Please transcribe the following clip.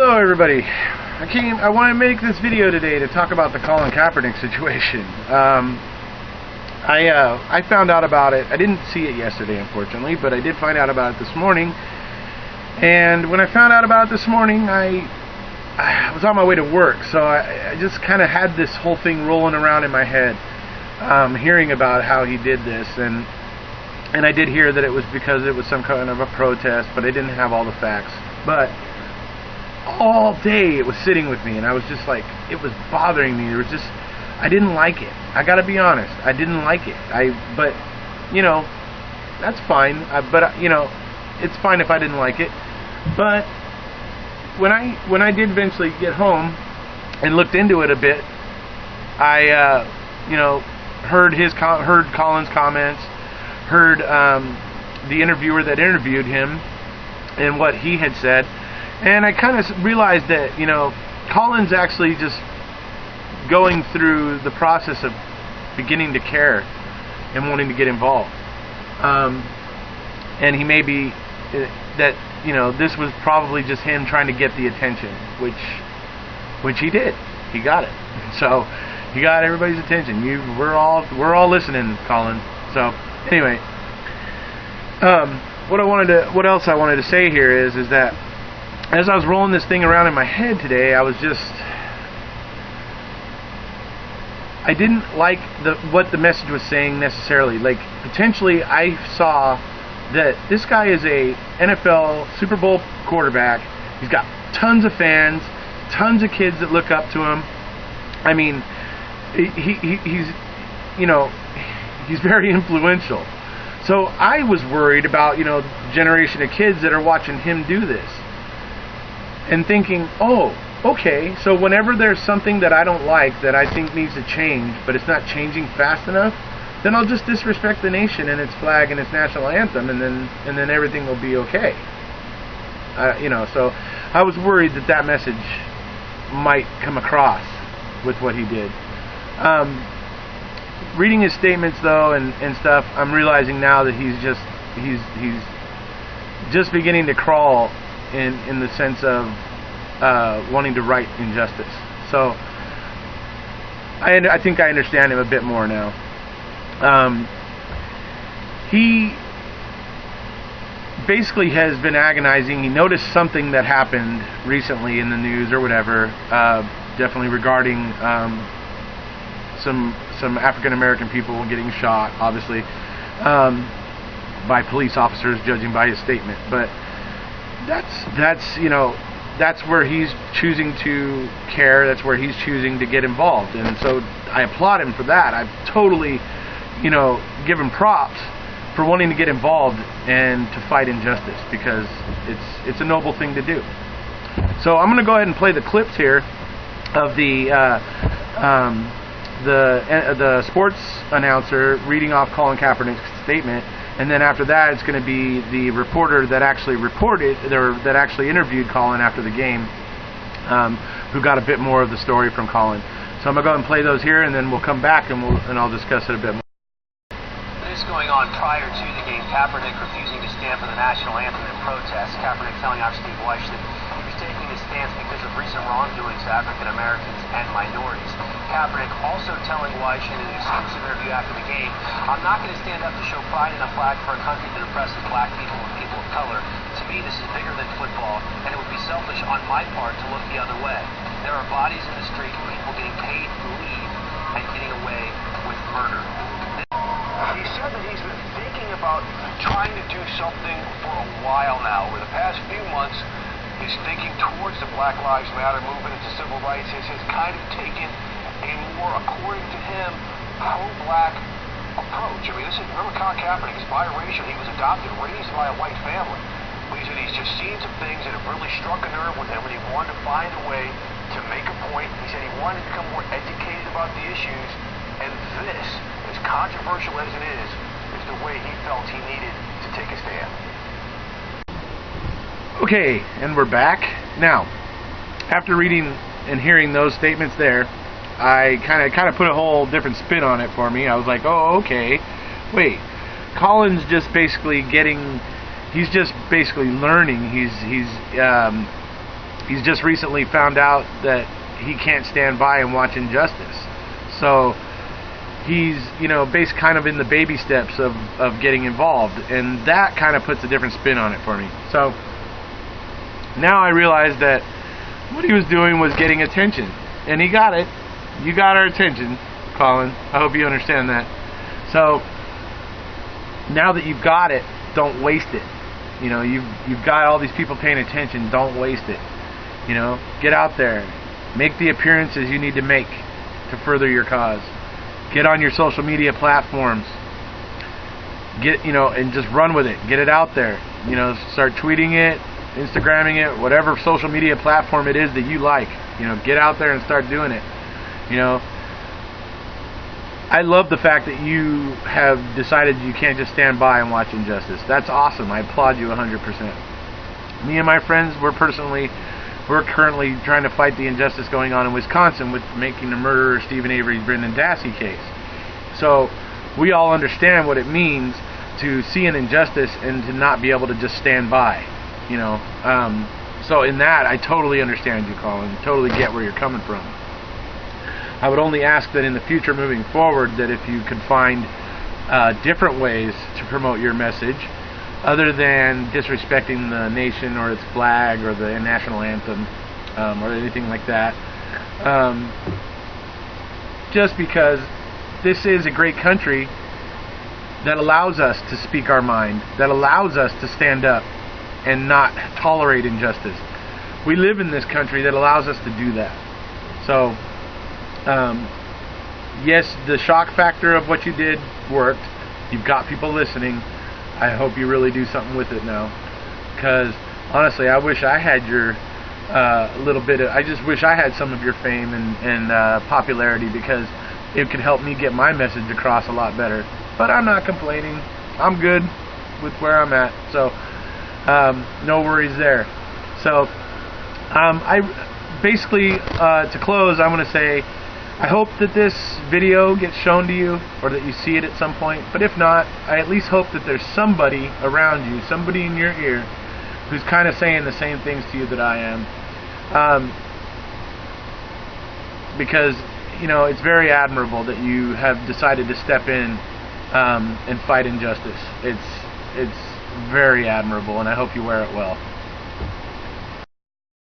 Hello everybody. I want to make this video today to talk about the Colin Kaepernik situation. I found out about it. I didn't see it yesterday, unfortunately, but I did find out about it this morning. And when I found out about it this morning, I was on my way to work, so I just kind of had this whole thing rolling around in my head, hearing about how he did this, and I did hear that it was because it was some kind of a protest, but I didn't have all the facts. But all day it was sitting with me, and I was just like, it was bothering me. I didn't like it. I gotta be honest, I didn't like it. But you know, that's fine. You know, it's fine if I didn't like it. But when I did eventually get home and looked into it a bit, I you know, heard Colin's comments, heard the interviewer that interviewed him and what he had said, and I kind of realized that, you know, Colin's actually just going through the process of beginning to care and wanting to get involved, and he may be that, you know, this was probably just him trying to get the attention, which he did. He got it. So he got everybody's attention. We're all listening, Colin. So anyway, what else I wanted to say here is that as I was rolling this thing around in my head today, I didn't like what the message was saying necessarily. Like, potentially I saw that this guy is a NFL Super Bowl quarterback. He's got tons of fans, tons of kids that look up to him. I mean, he's, you know, he's very influential. So I was worried about, you know, the generation of kids that are watching him do this and thinking, oh, okay, so whenever there's something that I don't like that I think needs to change, but it's not changing fast enough, then I'll just disrespect the nation and its flag and its national anthem, and then everything will be okay. You know, so I was worried that message might come across with what he did. Reading his statements though and stuff, I'm realizing now that he's just beginning to crawl in the sense of wanting to right injustice. So I think I understand him a bit more now. He basically has been agonizing. He noticed something that happened recently in the news or whatever, definitely regarding some African American people getting shot, obviously, by police officers, judging by his statement. But that's you know, that's where he's choosing to care. That's where he's choosing to get involved, and so I applaud him for that. I totally, you know, give him props for wanting to get involved and to fight injustice, because it's a noble thing to do. So I'm going to go ahead and play the clips here of the sports announcer reading off Colin Kaepernick's statement, and then after that it's going to be the reporter that actually interviewed Colin after the game, who got a bit more of the story from Colin. So I'm going to go ahead and play those here, and then we'll come back and I'll discuss it a bit more. This going on prior to the game, Kaepernick refusing to stand for the national anthem in protest. Kaepernick telling our Steve Weish that he was taking his stance because of recent wrongdoings to African Americans and minorities. Kaepernick also telling Weish in an exclusive interview after the game, "I'm not going to stand up to show pride in a flag for a country that oppresses black people and people of color. To me, this is bigger than football, and it would be selfish on my part to look the other way. There are bodies in the street, people getting paid to leave and getting away with murder." He said that he's been thinking about trying to do something for a while now. Over the past few months, his thinking towards the Black Lives Matter movement into civil rights has kind of taken a more, according to him, pro-black approach. I mean, remember Colin Kaepernick is biracial. He was adopted, raised by a white family. But he said he's just seen some things that have really struck a nerve with him, and he wanted to find a way to make a point. He said he wanted to become more educated about the issues, and this, as controversial as it is the way he felt he needed to take a stand. Okay, and we're back. Now, after reading and hearing those statements there, I kind of put a whole different spin on it for me. I was like, oh, okay, wait, Colin's just basically he's just basically learning. he's just recently found out that he can't stand by and watch injustice. So he's, based kind of in the baby steps of getting involved, and that kind of puts a different spin on it for me. So now I realize that what he was doing was getting attention, and he got it. You got our attention, Colin. I hope you understand that. So now that you've got it, don't waste it. You've got all these people paying attention. Don't waste it. Get out there, make the appearances you need to make to further your cause. Get on your social media platforms. And just run with it. Get it out there. Start tweeting it, Instagramming it, whatever social media platform it is that you like. Get out there and start doing it. I love the fact that you have decided you can't just stand by and watch injustice. That's awesome. I applaud you 100%. Me and my friends, we're currently trying to fight the injustice going on in Wisconsin with making the murderer Stephen Avery's Brendan Dassey case. So we all understand what it means to see an injustice and to not be able to just stand by. So in that, I totally understand you, Colin. Totally get where you're coming from. I would only ask that in the future, moving forward, that if you could find different ways to promote your message, other than disrespecting the nation or its flag or the national anthem or anything like that, just because this is a great country that allows us to speak our mind, that allows us to stand up and not tolerate injustice. We live in this country that allows us to do that. So yes, the shock factor of what you did worked. You've got people listening. I hope you really do something with it now, because honestly, I wish I had your I just wish I had some of your fame and popularity, because it could help me get my message across a lot better. But I'm not complaining. I'm good with where I'm at, so no worries there. So I basically, to close, I'm going to say, I hope that this video gets shown to you, or that you see it at some point. But if not, I at least hope that there's somebody around you, somebody in your ear, who's kind of saying the same things to you that I am. Because, it's very admirable that you have decided to step in and fight injustice. It's very admirable, and I hope you wear it well.